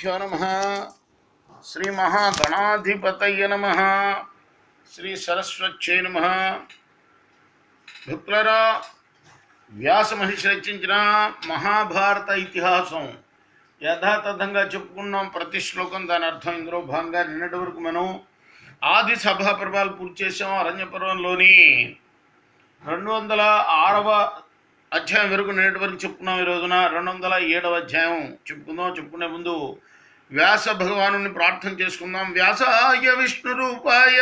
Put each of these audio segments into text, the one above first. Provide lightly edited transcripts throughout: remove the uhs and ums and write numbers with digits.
శ్రీగురుభ్యో నమః. శ్రీ మహాగణాధిపతయ నమః. శ్రీ సరస్వత్యై నమః. భక్తులారా, వ్యాస మహర్షి రచించిన మహాభారత ఇతిహాసం యథాతథంగా చెప్పుకున్నాం. ప్రతి శ్లోకం దాని అర్థం ఇందులో భాగంగా నిన్నటి వరకు మనం ఆది సభా పర్వాలు పూర్తి చేసాం. అరణ్య పర్వంలోని 206వ అధ్యాయం వరకు నిన్నటి వరకు చెప్పుకున్నాం. ఈ రోజున 207వ అధ్యాయం చెప్పుకుందాం. చెప్పుకునే ముందు వ్యాస భగవాను ప్రార్థన చేసుకుందాం. వ్యాసాయ విష్ణు రూపాయ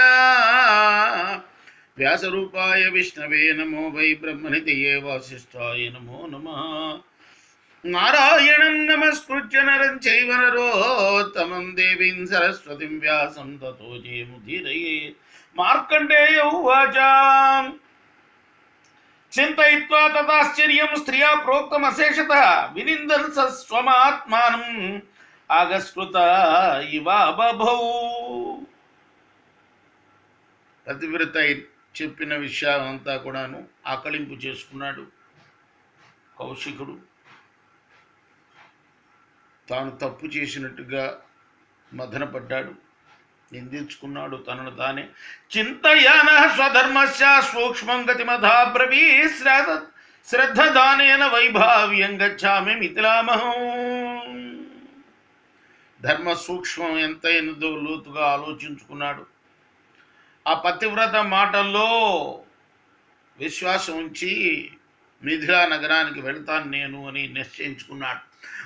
వ్యాస రూపాయ విష్ణవే నమో వై బ్రహ్మనితయే వాసిష్ఠాయ నమో నమః. నారాయణం నమస్కృత్య నరం చైవ నరోత్తమం దేవీం సరస్వతిం వ్యాసం తతో జయముదీరయేత్. మార్కండేయ ఉవాచ చింతయిత్వా తదాశ్చర్యం స్త్రియా ప్రోక్తమశేషతః వినిందన్ స్వమాత్మానం ఆగస్కృత ఇవ బభౌ. పతివ్రత చెప్పిన విషయాలంతా కూడాను ఆకళింపు చేసుకున్నాడు కౌశికుడు. తాను తప్పు చేసినట్టుగా మదనపడ్డాడు, నిందించుకున్నాడు తనను తానే. చింతయాన స్వధర్మస్య సూక్ష్మం గతిమధా బ్రవీ శ్రద్ధదానేన వైభావ్యం గచ్చామి మిథిలామహం. ధర్మ సూక్ష్మం ఎంతైనదో లోతుగా ఆలోచించుకున్నాడు. ఆ పతివ్రత మాటల్లో విశ్వాసం ఉంచి మిథిలా నగరానికి వెళ్తాను నేను అని నిశ్చయించుకున్నాడు.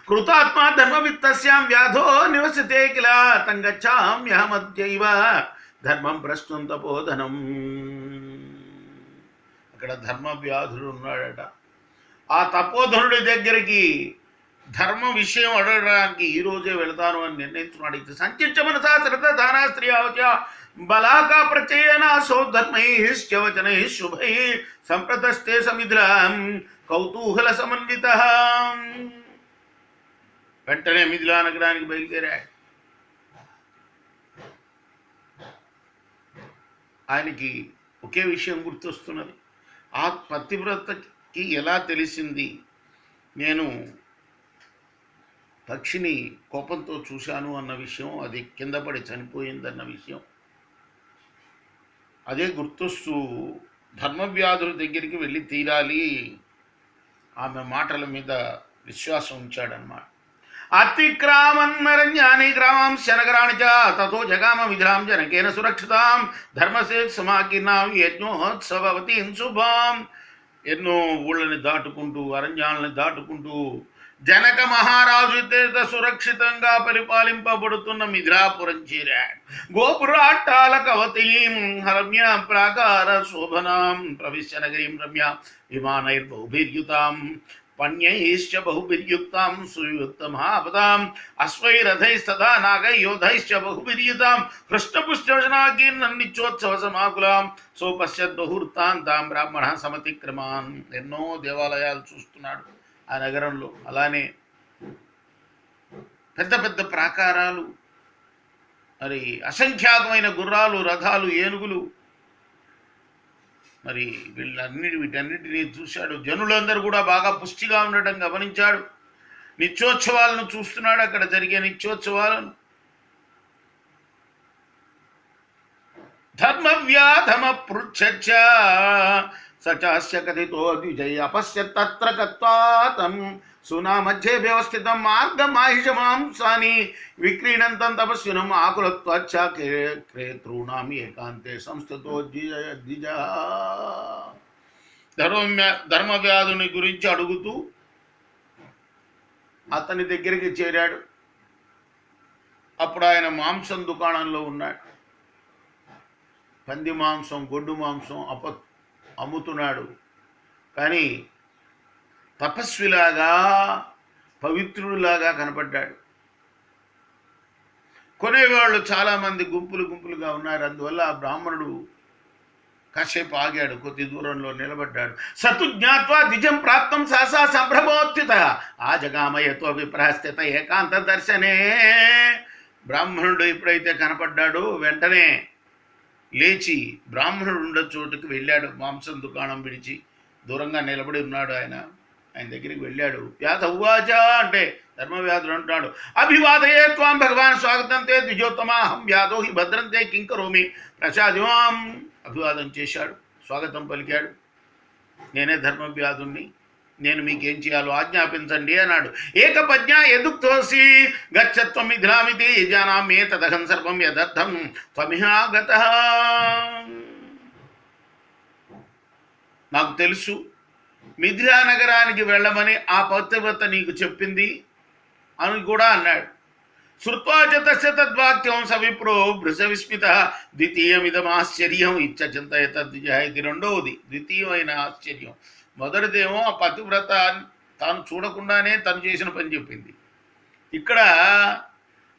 కృతాత్మ ధర్మవిత్తస్యాం వ్యాధో నివసితే కిల తంగచ్చామ్యహమద్యైవ ధర్మం ప్రశ్నం తపోధనం. అక్కడ ధర్మ వ్యాధుడు ఉన్నాడట. ఆ తపోధనుడి దగ్గరికి ధర్మ విషయం అడగడానికి ఈరోజే వెళతాను అని నిర్ణయించుకున్నాడు. ఇది సంచిత్య మనసా శ్రద్ధ దానా స్త్రీ అవచ బలాకా ప్రచయన సో ధర్మైశ్చవచనై శుభై సంప్రతస్తే సమిద్రాం కౌతూహల సమన్విత. వెంటనే మిథిలా నగరానికి బయలుదేరాడు. ఆయనకి ఒకే విషయం గుర్తొస్తున్నది. ఆ పతివ్రతకి ఎలా తెలిసింది నేను పక్షిని కోపంతో చూశాను అన్న విషయం, అది కింద పడి చనిపోయిందన్న విషయం అదే గుర్తొస్తూ ధర్మవ్యాధుల దగ్గరికి వెళ్ళి తీరాలి ఆమె మాటల మీద విశ్వాసం ఉంచాడన్నమాట. అతిక్రామన్మరణ్యాని గ్రామం శనగరాణి చ తతో జగామ విధిరాం జనకేన సురక్షితాం ధర్మసే సమాకీర్ణాం యజ్ఞోత్సవవతీం శుభాం. ఎన్నో ఊళ్ళని దాటుకుంటూ అరణ్యాలని దాటుకుంటూ జనక మహారాజు చేత సురక్షితంగా పరిపాలింపబడుతున్న మిథిలాపురం చేరాడు. గోపురాట్టాల కవతీం రమ్య ప్రాకార శోభనాం ప్రవిశ్య నగరీం రమ్య విమానైర్బహుభిర్యుతాం పణ్యైశ్చ బహుభిర్యుక్తాం సుయుక్త మహాపదాం అశ్వైరథైస్తదా నాగయోధైశ్చ బహుభిర్యుతాం హృష్టపుష్టనాకీర్ణ నిత్యోత్సవ సమాకులాం సోపశ్యత్ బహువృత్తాంతాం బ్రాహ్మణ సమతిక్రమాన్. ఎన్నో దేవాలయాలు చూస్తున్నాడు ఆ నగరంలో. అలానే పెద్ద పెద్ద ప్రాకారాలు, మరి అసంఖ్యాకమైన గుర్రాలు, రథాలు, ఏనుగులు, మరి వీటన్నిటినీ చూశాడు. జనులందరూ కూడా బాగా పుష్టిగా ఉండటం గమనించాడు. నిత్యోత్సవాలను చూస్తున్నాడు, అక్కడ జరిగే నిత్యోత్సవాలను. ధర్మవ్యాధమ పృచ్ఛ సచాస్య కథితో ద్విజయ అపశ్యత్తత్ర కత్వాతం సునా మధ్యే వ్యవస్థితం మార్గమాహిషమాంసాని విక్రీణంతం తపస్వినం ఆకులత్వాచ్చ క్రేతॄణాం ఏకాంతే సంస్థతో ద్విజ. ధర్మవ్యాధుని గురించి అడుగుతూ అతని దగ్గరికి చేరాడు. అప్పుడు ఆయన మాంసం దుకాణంలో ఉన్నాడు. పంది మాంసం, గొడ్డు మాంసం అమ్ముతున్నాడు. కానీ తపస్విలాగా, పవిత్రుడిలాగా కనపడ్డాడు. కొనేవాళ్ళు చాలామంది గుంపులు గుంపులుగా ఉన్నారు. అందువల్ల ఆ బ్రాహ్మణుడు కాసేపు ఆగాడు, కొద్ది దూరంలో నిలబడ్డాడు. సతు జ్ఞాత్వా ద్విజం ప్రాప్తం సహసా సంభ్రమోత్థిత ఆ జగామయతో విప్రహస్థిత ఏకాంత దర్శనే. బ్రాహ్మణుడు ఎప్పుడైతే కనపడ్డాడో వెంటనే లేచి బ్రాహ్మణుడు ఉండే చోటుకు వెళ్ళాడు. మాంసం దుకాణం విడిచి దూరంగా నిలబడి ఉన్నాడు ఆయన. ఆయన దగ్గరికి వెళ్ళాడు. వ్యాధ ఉవాచ అంటే ధర్మవ్యాధుడు అంటున్నాడు, అభివాదయే త్వాం భగవాన్ స్వాగతం తే ద్విజోత్తమాహం వ్యాధో హి భద్రంతే కింకరోమి ప్రసాదిమాం. అభివాదం చేశాడు, స్వాగతం పలికాడు. నేనే ధర్మవ్యాధుణ్ణి, నేను మీకేం చేయాలో ఆజ్ఞాపించండి అన్నాడు. ఏకపజ్ఞ యదుక్తోసి గచ్చత్వం మిథిలామితి జానామి తదహం సర్వం యదర్థం త్వమిహాగతః. నాకు తెలుసు మిథిలా నగరానికి వెళ్ళమని ఆ పతివ్రత నీకు చెప్పింది అని కూడా అన్నాడు. శ్రుత్వా చ తస్య తద్వాక్యం సవిప్రో భృశవిస్మిత ద్వితీయమిదమాశ్చర్యం ఇచ్చచింతయత ద్విజ. ఇది రెండవది ద్వితీయమైన ఆశ్చర్యం. మొదటిదేమో ఆ పతివ్రత తాను చూడకుండానే తను చేసిన పని చెప్పింది. ఇక్కడ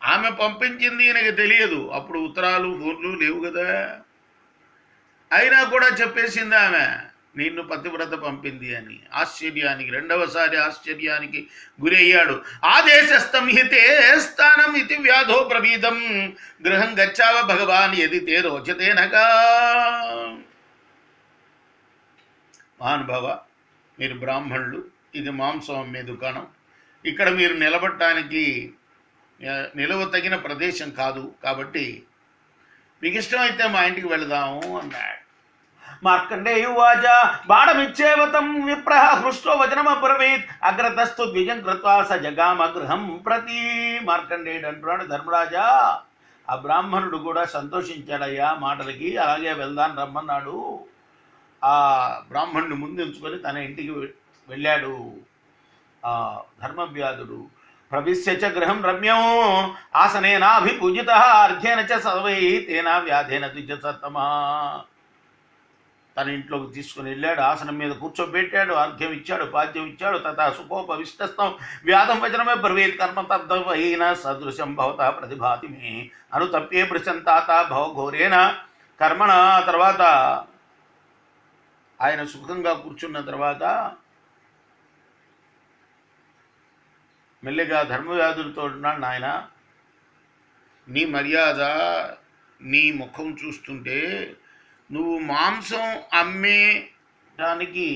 ఆమె పంపించింది ఈయనకి తెలియదు, అప్పుడు ఉత్తరాలు ఫోన్లు లేవు కదా. అయినా కూడా చెప్పేసింది ఆమె నిన్ను పతివ్రత పంపింది అని. ఆశ్చర్యానికి రెండవసారి ఆశ్చర్యానికి గురయ్యాడు. ఆదేశస్థం హితే స్థానం ఇది వ్యాధో ప్రవీదం గృహం గచ్చావ భగవాన్ యది తే రోచతే నగా. మహానుభావ, మీరు బ్రాహ్మణులు, ఇది మాంసం అమ్మే దుకాణం, ఇక్కడ మీరు నిలబడటానికి నిలవ తగిన ప్రదేశం కాదు, కాబట్టి మీకు ఇష్టమైతే మా ఇంటికి వెళదాము అన్నాడు. మార్కండేయువాచ బాణమిచ్చేవతం విప్రః హృష్టో వచనమబ్రవీత్ అగ్రతస్తు ద్విజం కృత్వా స జగామ గృహం ప్రతి. మార్కండేయుడు అంటున్నాడు, ధర్మరాజా, ఆ బ్రాహ్మణుడు కూడా సంతోషించాడయ్యా మాటలకి, అలాగే వెళ్దాం రమ్మన్నాడు. ఆ బ్రాహ్మణుని ముందుంచుకొని తన ఇంటికి వెళ్ళాడు ఆ ధర్మవ్యాధుడు. ప్రవిశ్య చ గృహం రమ్యం ఆసనేనాభిపూజిత అర్ఘ్యేన చ సర్వై తేనా వ్యాధేన ద్విజసత్తమా. తన ఇంట్లోకి తీసుకుని వెళ్ళాడు, ఆసనం మీద కూర్చోబెట్టాడు, అర్ఘ్యం ఇచ్చాడు, పాద్యం ఇచ్చాడు. తథా సుఖోపవిష్టస్థం వ్యాధం వచనమే బ్రవీత్ కర్మ తద్వైన సదృశం భవత ప్రతిభాతి మే అనుతప్యే ప్రశంతాత భవఘోరేణ కర్మణ. తర్వాత ఆయన సుఖంగా కూర్చున్న తర్వాత మెల్లిగా ధర్మవ్యాధులతో ఉన్నాడు, నాయన నీ మర్యాద, నీ ముఖం చూస్తుంటే నువ్వు మాంసం అమ్మేదానికి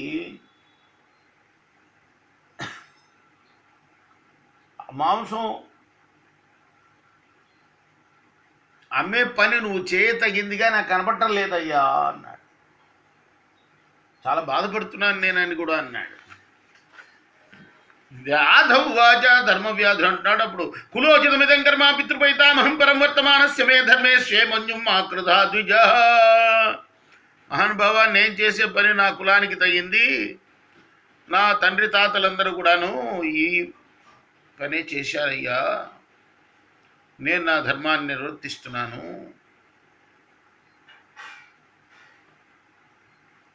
మాంసం అమ్మే పని నువ్వు చేయతగిందిగా నాకు కనపడటం లేదయ్యా అన్నాడు. చాలా బాధపడుతున్నాను నేనని కూడా అన్నాడు. వ్యాధౌ వాచ ధర్మవ్యాధుడు అంటున్నాడు అప్పుడు, కులోచితమిదం కర్మ పితృపైతామహం పరం వర్తమానస్య మే ధర్మే స్వేమన్యుం ఆకృతా ద్విజ. మహానుభావ, నేను చేసే పని నా కులానికి తగింది, నా తండ్రి తాతలందరూ కూడాను ఈ పనే చేశారయ్యా, నేను నా ధర్మాన్ని నిర్వర్తిస్తున్నాను.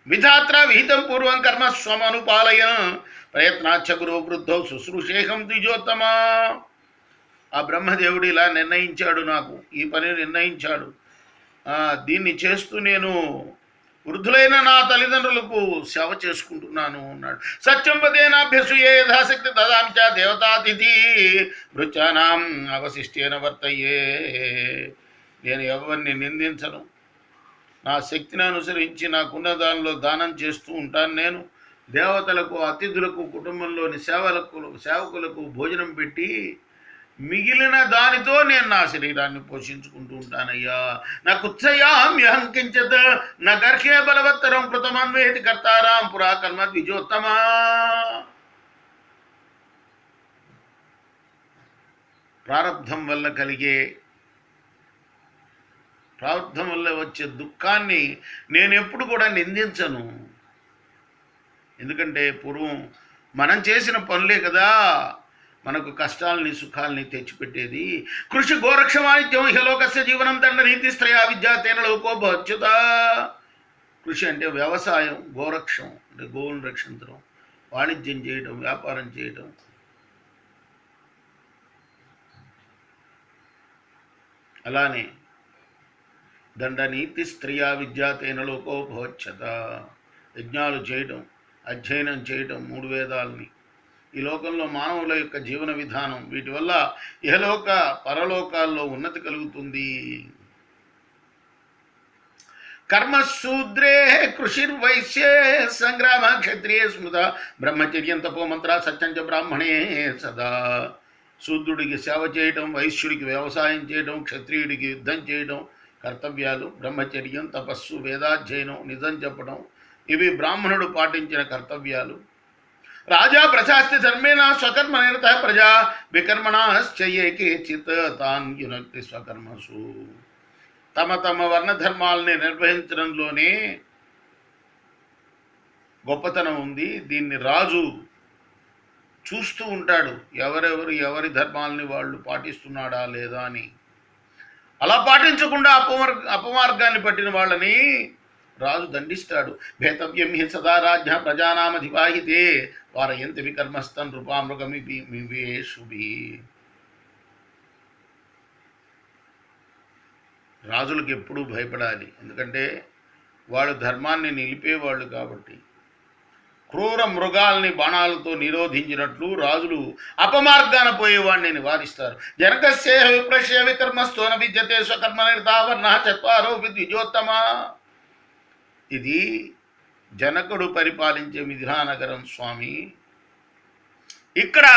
విధాత్ర విహితం పూర్వం కర్మ స్వమనుపాలయ ప్రయత్నాచ్చ గురు వృద్ధౌ శుశ్రూషేహం ద్విజోత్తమా. ఆ బ్రహ్మదేవుడు ఇలా నిర్ణయించాడు, నాకు ఈ పని నిర్ణయించాడు, దీన్ని చేస్తూ నేను వృద్ధులైన నా తల్లిదండ్రులకు సేవ చేసుకుంటున్నాను అన్నాడు. సత్యం వదేనాభ్యసూయే యథాశక్తి దదాంచ దేవతాతిథి భృత్యానాం అవశిష్టేన వర్తయ్యే. నేను ఎవరిని నిందించను, నా శక్తిని అనుసరించి నాకున్న దానిలో దానం చేస్తూ ఉంటాను. నేను దేవతలకు, అతిథులకు, కుటుంబంలోని సేవకులకు భోజనం పెట్టి మిగిలిన దానితో నేను నా శరీరాన్ని పోషించుకుంటూ ఉంటానయ్యా. నా కుత్సయామ్యహం కించిత్ నా గర్హే బలవత్తరం కృతమన్వేతి కర్తారాం పురా కర్మ ద్విజోత్తమా. ప్రారంధం వల్ల వచ్చే దుఃఖాన్ని నేను ఎప్పుడు కూడా నిందించను. ఎందుకంటే పూర్వం మనం చేసిన పనులే కదా మనకు కష్టాలని సుఖాలని తెచ్చిపెట్టేది. కృషి గోరక్ష వాణిజ్యం ఇహలోకస్య జీవనం దండ నీతి శ్రేయ విద్యా తేన లోకో భచ్యుత. కృషి అంటే వ్యవసాయం, గోరక్షం అంటే గోవులను రక్షించడం, వాణిజ్యం చేయడం, వ్యాపారం చేయడం. అలానే దండనీతి స్త్రీయా విద్యా తేన లోకో భవచ్చత. యజ్ఞాలు చేయడం, అధ్యయనం చేయడం, 3 వేదాలని, ఈ లోకంలో మానవుల యొక్క జీవన విధానం, వీటి వల్ల ఇహలోక పరలోకాల్లో ఉన్నతి కలుగుతుంది. కర్మశూద్రే కృషిర్వైశ్యే సంగ్రామ క్షత్రియే స్మృత బ్రహ్మచర్యం తపో మంత్ర సత్యం చ బ్రాహ్మణే సదా. శూద్రుడికి సేవ చేయడం, వైశ్యుడికి వ్యవసాయం చేయడం, క్షత్రియుడికి యుద్ధం చేయడం కర్తవ్యాలు. బ్రహ్మచర్యం, తపస్సు, వేదాధ్యయనం, నిజం చెప్పడం ఇవి బ్రాహ్మణుడు పాటించిన కర్తవ్యాలు. రాజా ప్రశాస్తి ధర్మేణ స్వకర్మ నిరత ప్రజా వికర్మణశ్చయే కేచిత్ తాన్ యునక్తి స్వకర్మసు. తమ తమ వర్ణధర్మాలని నిర్వహించడంలోనే గొప్పతనం ఉంది. దీన్ని రాజు చూస్తూ ఉంటాడు, ఎవరి ధర్మాలని వాళ్ళు పాటిస్తున్నాడా లేదా అని. అలా పాటించకుండా అపమార్గాన్ని పట్టిన వాళ్ళని రాజు దండిస్తాడు. భేతవ్యం హి సదా రాజ్ఞ ప్రజానామధివాహితే వారయంతి వికర్మస్తన్ రూపామృగమివేషుభి. రాజులకు ఎప్పుడూ భయపడాలి, ఎందుకంటే వాళ్ళు ధర్మాన్ని నిలిపేవాళ్ళు కాబట్టి. క్రూర మృగాల్ని బాణాలతో నిరోధించినట్లు రాజులు అపమార్గాన పోయేవాడిని నివారిస్తారు. జనకస్య విప్రశ్య వికర్మస్థోన విద్యతే స్వకర్మ నిర్ధావర్ణ చత్వారో విద్విజోత్తమ. ఇది జనకుడు పరిపాలించే మిథిలానగరం స్వామి. ఇక్కడ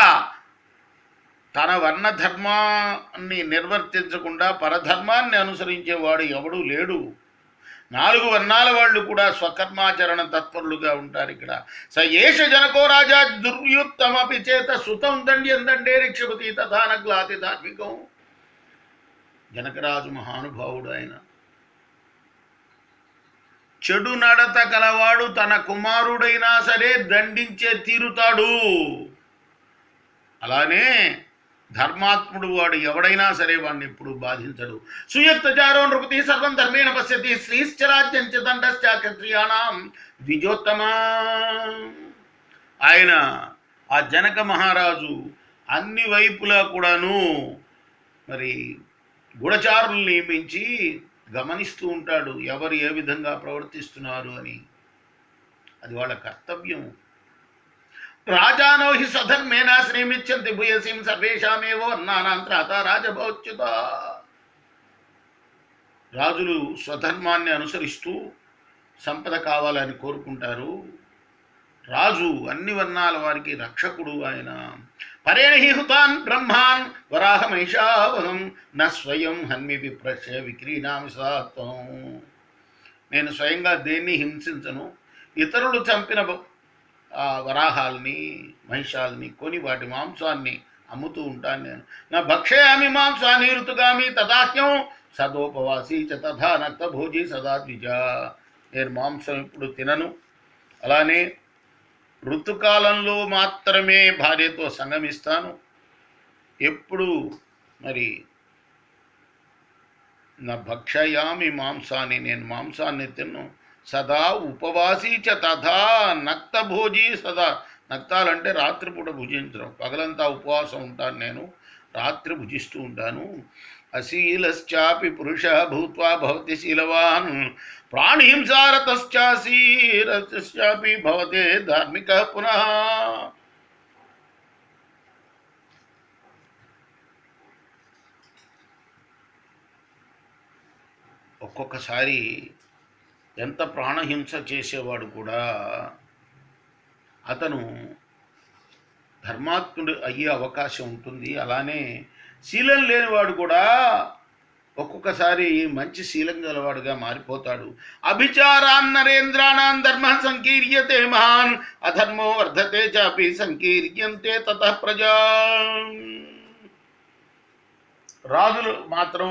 తన వర్ణధర్మాన్ని నిర్వర్తించకుండా పరధర్మాన్ని అనుసరించేవాడు ఎవడూ లేడు. 4 వర్ణాల వాళ్ళు కూడా స్వకర్మాచరణ తత్పరులుగా ఉంటారు. ఇక్కడ స ఏష జనకో రాజా దుర్యుత్తమపి చేత సుతం దండ్యం దండే రిక్షపతి తథానగ్లాతి ధార్మికం. జనకరాజు మహానుభావుడు. ఆయన చెడు నడత కలవాడు తన కుమారుడైనా సరే దండించే తీరుతాడు. అలానే ధర్మాత్ముడు వాడు ఎవడైనా సరే వాడిని ఎప్పుడు బాధించడు. సుయక్తచారో నృపతి సర్వం ధర్మేణ పశ్యతి శ్రీశ్చరాజ్యం చ దండశ్చ క్షత్రియాణం ద్విజోత్తమ. ఆయన ఆ జనక మహారాజు అన్ని వైపులా కూడాను మరి గూఢచారులు నియమించి గమనిస్తూ ఉంటాడు, ఎవరు ఏ విధంగా ప్రవర్తిస్తున్నారు అని. అది వాళ్ళ కర్తవ్యం. రాజానో హి స్వధర్మేణ శ్రీమిచ్చంతి భూయసీం సర్వేషామేవో వర్ణానాంత్రాత రాజభోచ్యుత. రాజులు స్వధర్మాన్ని అనుసరిస్తూ సంపద కావాలని కోరుకుంటారు. రాజు అన్ని వర్ణాల వారికి రక్షకుడు. ఆయన పరేణి హుతాన్ బ్రహ్మాన్ వరాహమైషావహం న స్వయం హన్మి విప్రశ్య విక్రీణామి సాత్వం. నేను స్వయంగా దేన్ని హింసించను, ఇతరులు చంపిన వరాహాల్ని మహిషాల్ని కొని వాటి మాంసాన్ని అమ్ముతూ ఉంటాను. నేను నా భక్షయామి మాంసాన్ని ఋతుగామి తదాహ్యం సదోపవాసి చ తథా నక్త భోజి సదా ద్విజ. నేను మాంసం ఇప్పుడు తినను, అలానే ఋతుకాలంలో మాత్రమే భార్యతో సంగమిస్తాను. ఎప్పుడు మరి నా భక్షయామి మాంసాన్ని, నేను మాంసాన్ని తిన్ను. సదా ఉపవాసీ చ తథా నక్త భోజీ సదా. నక్తాలంటే రాత్రిపూట భుజించడం, పగలంతా ఉపవాసం ఉంటాను, నేను రాత్రి భుజిస్తూ ఉంటాను. అశీలశ్చాపి పురుష భూత్వా భవతి శీలవాన్ ప్రాణిహింసారతశ్చాపి భవతే ధార్మిక పునః. ఒక్కొక్కసారి ఎంత ప్రాణహింస చేసేవాడు కూడా అతను ధర్మాత్ముడు అయ్యే అవకాశం ఉంటుంది. అలానే శీలం లేనివాడు కూడా ఒక్కొక్కసారి మంచి శీలం గలవాడుగా మారిపోతాడు. అభిచారాన్ నరేంద్రాణాం ధర్మ సంకీర్యతే మహాన్ అధర్మో వర్ధతే చాపి సంకీర్యంతే తతః ప్రజా. రాజులు మాత్రం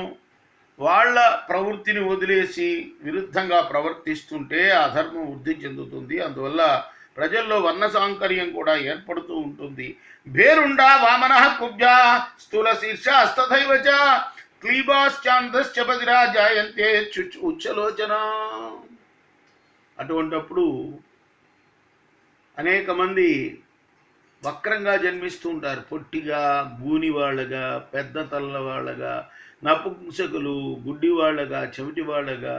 వాళ్ళ ప్రవృత్తిని వదిలేసి విరుద్ధంగా ప్రవర్తిస్తుంటే అధర్మం వృద్ధి చెందుతుంది. అందువల్ల ప్రజల్లో వర్ణ సాంకర్యం కూడా ఏర్పడుతూ ఉంటుంది. భేరుండా వామన కుబ్జా స్థూల శీర్ష హస్తథైవ చ క్లీబాశ్చాందశ్చ బదిరా జాయంతే ఉచ్చలోచన. అటువంటప్పుడు అనేక మంది వక్రంగా జన్మిస్తూ ఉంటారు. పొట్టిగా, గూనివాళ్ళగా, పెద్ద తల్ల వాళ్ళగా, నపుంసకులు, గుడ్డివాళ్ళగా, చెవిటివాళ్ళగా,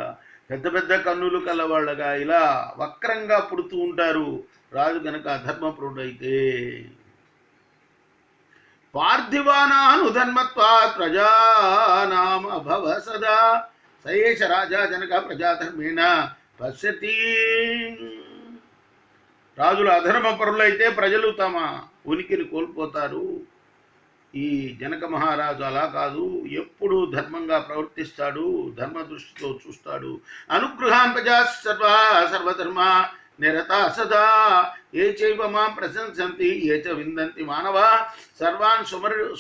పెద్ద పెద్ద కన్నులు కలవాళ్ళగా ఇలా వక్రంగా పుడుతూ ఉంటారు. రాజు గనక అధర్మప్రుడైతే. పార్థివానాను ధర్మత్వా ప్రజానామ భవ సదా సయేష రాజా జనక ప్రజాధర్మేణ పశ్యతి. రాజులు అధర్మపరులైతే ప్రజలు తమ ఉనికిని కోల్పోతారు. ఈ జనక మహారాజు అలా కాదు, ఎప్పుడు ధర్మంగా ప్రవర్తిస్తాడు, ధర్మ దృష్టితో చూస్తాడు. అనుగ్రహాన్ ప్రజా సర్వధర్మ నిరతా సదా ఏ చైవ మాం ప్రశంసంతి ఏ చ విందంతి మానవ సర్వాన్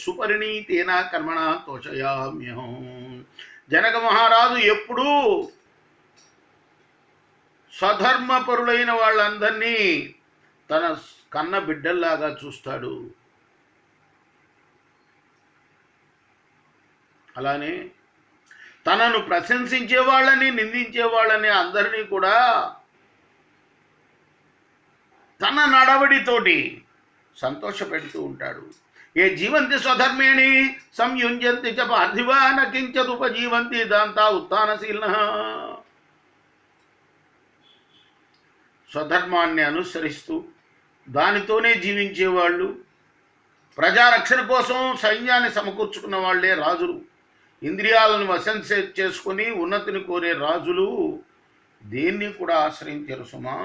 సుపరిణీతేన కర్మణ తోషయామ్యహం. జనక మహారాజు ఎప్పుడూ స్వధర్మపరులైన వాళ్ళందరినీ తన కన్న బిడ్డల్లాగా చూస్తాడు. అలానే తనను ప్రశంసించే వాళ్ళని, నిందించే వాళ్ళని అందరినీ కూడా తన నడవడితోటి సంతోషపెడుతూ ఉంటాడు. ఏ జీవంతి స్వధర్మేణి సంయుంజంతి చ పార్థివా నకించదుపజీవంతి దాంతా ఉత్థానశీలన. స్వధర్మాన్ని అనుసరిస్తూ దానితోనే జీవించేవాళ్ళు, ప్రజారక్షణ కోసం సైన్యాన్ని సమకూర్చుకున్న వాళ్లే రాజులు. ఇంద్రియాలను వశం చేసుకుని ఉన్నతిని కోరే రాజులు దేన్ని కూడా ఆశ్రయించరు సుమా.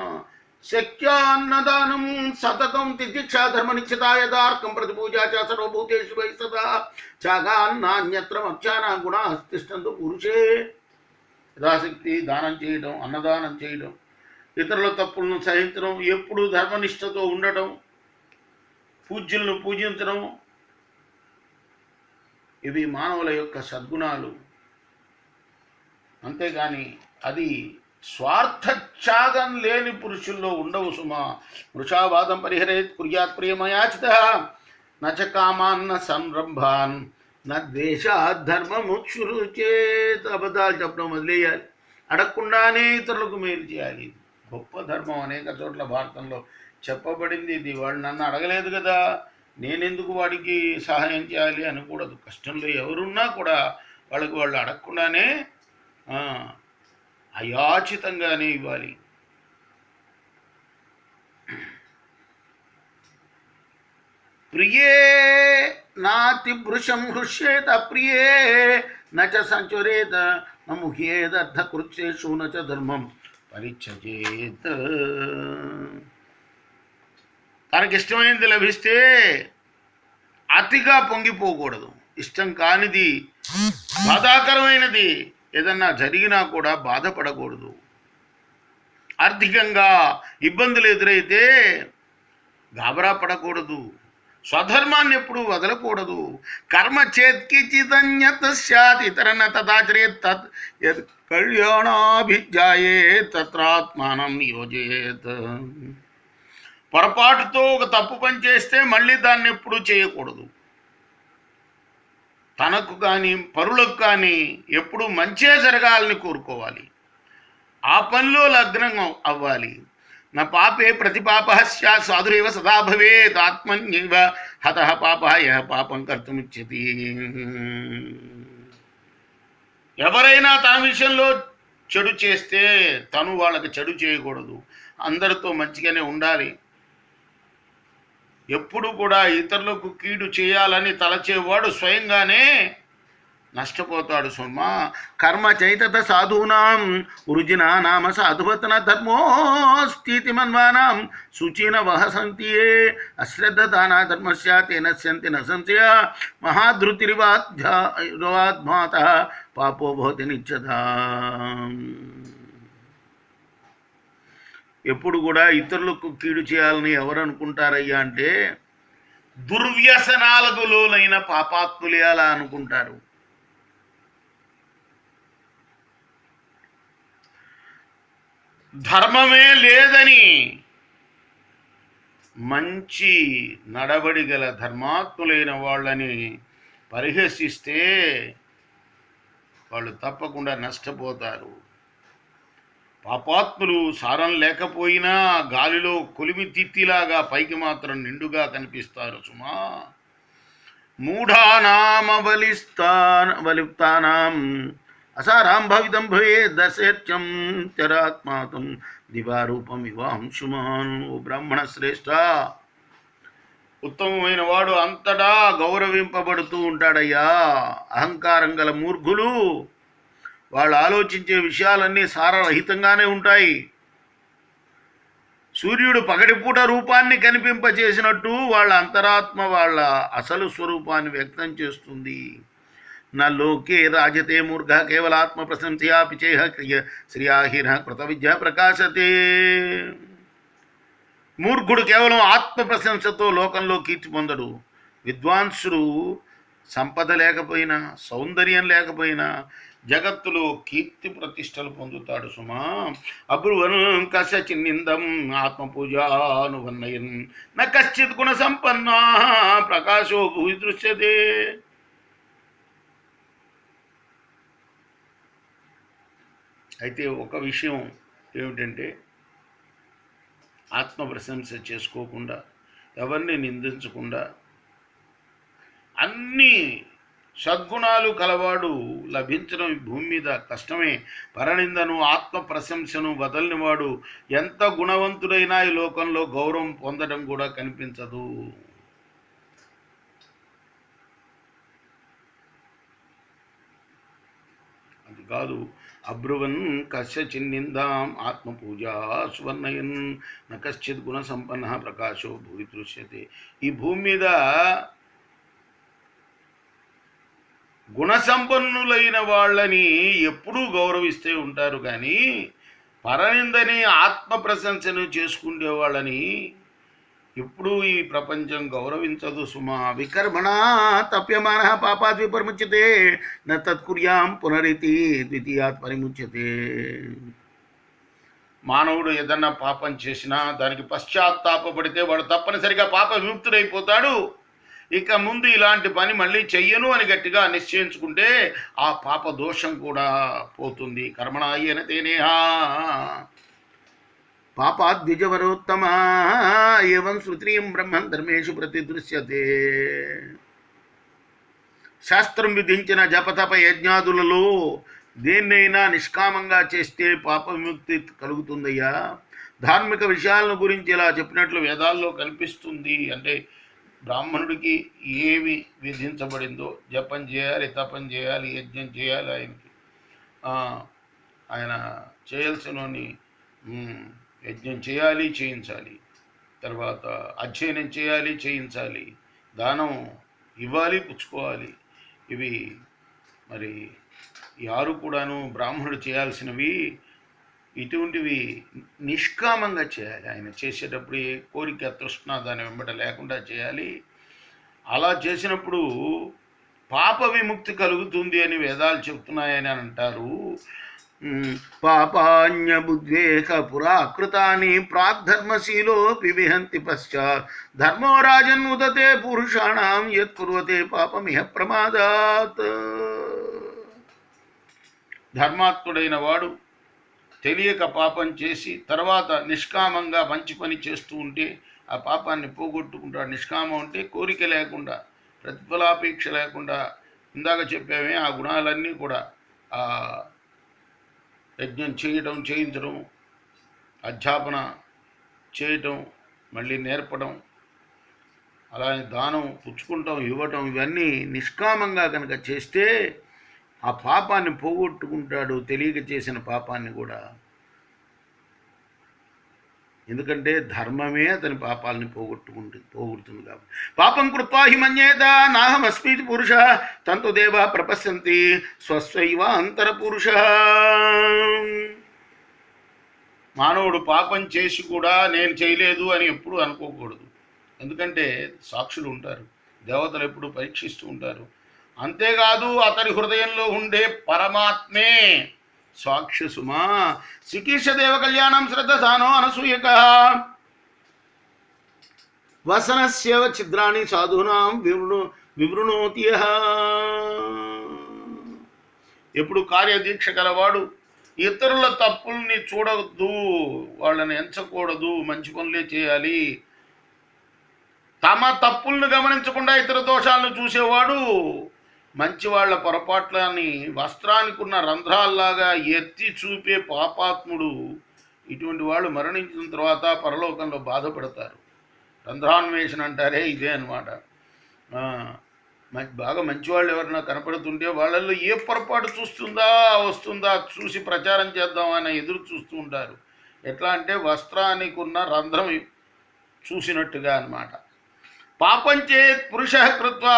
శక్యాన్నదానం సతతం తితిక్షా ధర్మ నిశ్చితాయదార్కం ప్రతిపూజా చ సర్వభూతేషు వై సదా త్యాగాన్నాన్యత్ర మత్స్యానా గుణా తిష్టంతు పురుషే. యథాశక్తి దానం చేయడం, అన్నదానం చేయడం, ఇతరుల తప్పులను సహించడం, ఎప్పుడూ ధర్మనిష్టతో ఉండటం, పూజ్యులను పూజించడం, ఇవి మానవుల యొక్క సద్గుణాలు. అంతేగాని అది స్వార్థత్యాగం లేని పురుషుల్లో ఉండవు సుమా. వృషావాదం పరిహరేత్ కుర్యాత్ ప్రియమయాచిత నచ కామాన్న సంరంభాన్ నద్వేషాత్ ధర్మముచ్చురుచేత్. అబద్ధాలు చెప్పడం వదిలేయాలి, అడగకుండానే ఇతరులకు మేలు చేయాలి. గొప్ప ధర్మం అనేక చోట్ల భారతంలో చెప్పబడింది. ఇది వాడు నన్ను అడగలేదు కదా, నేనెందుకు వాడికి సహాయం చేయాలి అనకూడదు. కష్టంలో ఎవరున్నా కూడా వాళ్ళకి వాళ్ళు అడగకుండానే అయాచితంగానే ఇవ్వాలి. ప్రియే నాతిభృశం హృష్యేత ప్రియే నచ సంచురేత నముహ్యేదర్థకృత్యేషు నచ ధర్మం పరిచయేత్. తనకిష్టమైనది లభిస్తే అతిగా పొంగిపోకూడదు. ఇష్టం కానిది, బాధాకరమైనది ఏదన్నా జరిగినా కూడా బాధపడకూడదు. ఆర్థికంగా ఇబ్బందులు ఎదురైతే గాబరా పడకూడదు. స్వధర్మాన్ని ఎప్పుడూ వదలకూడదు. కర్మ చేత్కిచితన్యత స్యాత్ ఇతరన తదాచరేత్ తత్ యత్ కళ్యాణాభిజ్ఞాయే తత్రాత్మానం నియోజయేత్. పొరపాటుతో ఒక తప్పు పని చేస్తే మళ్ళీ దాన్ని ఎప్పుడూ చేయకూడదు. తనకు కానీ పరులకు కానీ ఎప్పుడూ మంచే జరగాలని కోరుకోవాలి. ఆ పనిలో లగ్నం అవ్వాలి. నా పాపే ప్రతిపాప స్యాత్ సాధురేవ సదా భవేత్ ఆత్మన్యైవ హతః పాపః యః పాపం కర్తుమిచ్చతి. ఎవరైనా తన విషయంలో చెడు చేస్తే తను వాళ్ళకి చెడు చేయకూడదు. అందరితో మంచిగానే ఉండాలి. ఎప్పుడు కూడా ఇతరులకు కీడు చేయాలని తలచేవాడు స్వయంగానే నష్టపోతాడు సుమా. కర్మ చైతత సాధూనాం వృజినా నామ సాధువతన ధర్మోస్థితి మన్వానాం శుచిన వహసంతి ఏ అశ్రద్ధదానా ధర్మస్య తేన స్యంతి న సంశయ మహాధృతిరివాద్మాత పాపో భవతి నిత్యదా. ఎప్పుడు కూడా ఇతరులకు కీడు చేయాలని ఎవరు అనుకుంటారయ్యా అంటే దుర్వ్యసనాలకు లోనైన పాపాత్ములే అలా అనుకుంటారు. ధర్మమే లేదని మంచి నడవడి గల ధర్మాత్ములైన వాళ్ళని పరిహసిస్తే వాళ్ళు తప్పకుండా నష్టపోతారు. పాపాత్ములు సారం లేకపోయినా గాలిలో కొలిమి తిత్తిలాగా పైకి మాత్రం నిండుగా కనిపిస్తారు సుమా. మూఢానామ బలిప్తానాం అసారాం భవితం భవే దశత్యం చరాత్మాతం దివారూపం ఇవాంశుమాన్. ఓ బ్రాహ్మణ శ్రేష్ఠ, ఉత్తమమైన వాడు అంతటా గౌరవింపబడుతూ ఉంటాడయ్యా. అహంకారం గల మూర్ఖులు వాళ్ళు ఆలోచించే విషయాలన్నీ సారరహితంగానే ఉంటాయి. సూర్యుడు పగటిపూట రూపాన్ని కనిపింపచేసినట్టు వాళ్ళ అంతరాత్మ వాళ్ళ అసలు స్వరూపాన్ని వ్యక్తం చేస్తుంది. నా లోకే రాజతే మూర్ఘ కేవలాత్మ ప్రశంసయా పిచేహ క్రియ శ్రియాహీన కృత విద్య ప్రకాశతే. మూర్ఖుడు కేవలం ఆత్మ ప్రశంసతో లోకంలో కీర్తి పొందడు. విద్వాంసుడు సంపద లేకపోయినా, సౌందర్యం లేకపోయినా జగత్తులో కీర్తి ప్రతిష్టలు పొందుతాడు సుమా. అబ్రువన్ కశ్చిన్నిందం ఆత్మపూజానువన్నయన్ న కశ్చిత్ గుణ సంపన్న ప్రకాశో భూయి దృశ్యతే. అయితే ఒక విషయం ఏమిటంటే, ఆత్మ ప్రశంస చేసుకోకుండా, ఎవరిని నిందించకుండా, అన్ని సద్గుణాలు కలవాడు లభించడం ఈ భూమి మీద కష్టమే. పరనిందను ఆత్మ ప్రశంసను వదలనివాడు ఎంత గుణవంతుడైనా ఈ లోకంలో గౌరవం పొందడం కూడా కనిపించదు. అది కాదు. అబ్రువన్ కశ్చిన్నిందాం ఆత్మపూజా సువర్ణయన్ న కశ్చిత్ గుణ సంపన్న ప్రకాశో భూయి దృశ్యతే. ఈ భూమి మీద గుణసంపన్నులైన వాళ్ళని ఎప్పుడూ గౌరవిస్తూ ఉంటారు, కానీ పరనిందని ఆత్మ ప్రశంసను చేసుకునే వాళ్ళని ఎప్పుడూ ఈ ప్రపంచం గౌరవించదు సుమా. వికర్మణ తప్యమాన పాపాద్ విపరిముచ్యతే న తత్కుర్యాం పునరితి ద్వితీయాత్ పరిముచ్యతే. మానవుడు ఏదన్నా పాపం చేసినా దానికి పశ్చాత్తాపడితే వాడు తప్పనిసరిగా పాప విముక్తుడైపోతాడు. ఇక ముందు ఇలాంటి పని మళ్ళీ చెయ్యను అని గట్టిగా నిశ్చయించుకుంటే ఆ పాప దోషం కూడా పోతుంది. కర్మణాయేన తేనేహా పాపాద్విజవరోత్తమ ఏవం శ్రుత్రియం బ్రహ్మం ధర్మేషు ప్రతిదృశ్యతే. శాస్త్రం విధించిన జపతప యజ్ఞాదులలో దేన్నైనా నిష్కామంగా చేస్తే పాప విముక్తి కలుగుతుందయ్యా. ధార్మిక విషయాలను గురించి ఇలా చెప్పినట్లు వేదాల్లో కనిపిస్తుంది. అంటే బ్రాహ్మణుడికి ఏమి విధించబడిందో, జపం చేయాలి, తపం చేయాలి, యజ్ఞం చేయాలి, ఆయన చేయాల్సినవన్నీ యజ్ఞం చేయాలి, చేయించాలి, తర్వాత అధ్యయనం చేయాలి, చేయించాలి, దానం ఇవ్వాలి, పుచ్చుకోవాలి. ఇవి మరి ఈ 6 కూడాను బ్రాహ్మణుడు చేయాల్సినవి. ఇటువంటివి నిష్కామంగా చేయాలి. ఆయన చేసేటప్పుడు ఏ కోరిక తృష్ణ దాని వెంబట లేకుండా చేయాలి. అలా చేసినప్పుడు పాప విముక్తి కలుగుతుంది అని వేదాలు చెప్తున్నాయని అంటారు. పాపాన్య బుద్వేక పురాకృతాని ప్రాగ్ధర్మశీలో విహంతి పశ్చాత్ ధర్మో రాజన్ ఉదతే పురుషాణం యత్ కుర్వతే పాపమిహ ప్రమాదాత్. ధర్మాత్ముడైన వాడు తెలియక పాపం చేసి తర్వాత నిష్కామంగా మంచి పని చేస్తూ ఉంటే ఆ పాపాన్ని పోగొట్టుకుంటాడు. నిష్కామం అంటే కోరిక లేకుండా, ప్రతిఫలాపేక్ష లేకుండా, ఇందాక చెప్పామే ఆ గుణాలన్నీ కూడా ఆ యజ్ఞం చేయడం, చేయించడం, అధ్యాపన చేయటం, మళ్ళీ నేర్పడం, అలానే దానం పుచ్చుకుంటాం, ఇవ్వటం, ఇవన్నీ నిష్కామంగా కనుక చేస్తే ఆ పాపాన్ని పోగొట్టుకుంటాడు, తెలియక చేసిన పాపాన్ని కూడా. ఎందుకంటే ధర్మమే అతని పాపాలని పోగొడుతుంది కాబట్టి. పాపం కృత్వా హి మన్యేత నాహమస్మీతి పురుష తంతు దేవ ప్రపశ్యంతి స్వస్వైవ అంతర పురుష. మానవుడు పాపం చేసి కూడా నేను చేయలేదు అని ఎప్పుడూ అనుకోకూడదు. ఎందుకంటే సాక్షులు ఉంటారు, దేవతలు ఎప్పుడు పరీక్షిస్తూ ఉంటారు. అంతేకాదు అతని హృదయంలో ఉండే పరమాత్మే సాక్షి సుమా. శ్రీకృష్ణదేవ కళ్యాణం శ్రద్ధానో అనసూయక వసనస్య ఛిద్రాణి సాధూనాం వివృణోతి. ఎప్పుడు కార్యదీక్ష గలవాడు ఇతరుల తప్పుల్ని చూడవద్దు, వాళ్ళని ఎంచకూడదు, మంచి పనులే చేయాలి. తమ తప్పుల్ని గమనించకుండా ఇతర దోషాలను చూసేవాడు మంచి వాళ్ళ పొరపాట్లని వస్త్రానికి ఉన్న రంధ్రాల్లాగా ఎత్తి చూపే పాపాత్ముడు. ఇటువంటి వాళ్ళు మరణించిన తర్వాత పరలోకంలో బాధపడతారు. రంధ్రాన్వేషణ అంటారే ఇదే అన్నమాట. బాగా మంచివాళ్ళు ఎవరైనా కనపడుతుంటే వాళ్ళల్లో ఏ పొరపాటు వస్తుందా చూసి ప్రచారం చేద్దామని ఎదురు చూస్తూ ఉంటారు. ఎట్లా అంటే వస్త్రానికి ఉన్న రంధ్రం చూసినట్టుగా అన్నమాట. పాపం చేత్ పురుష కృత్వా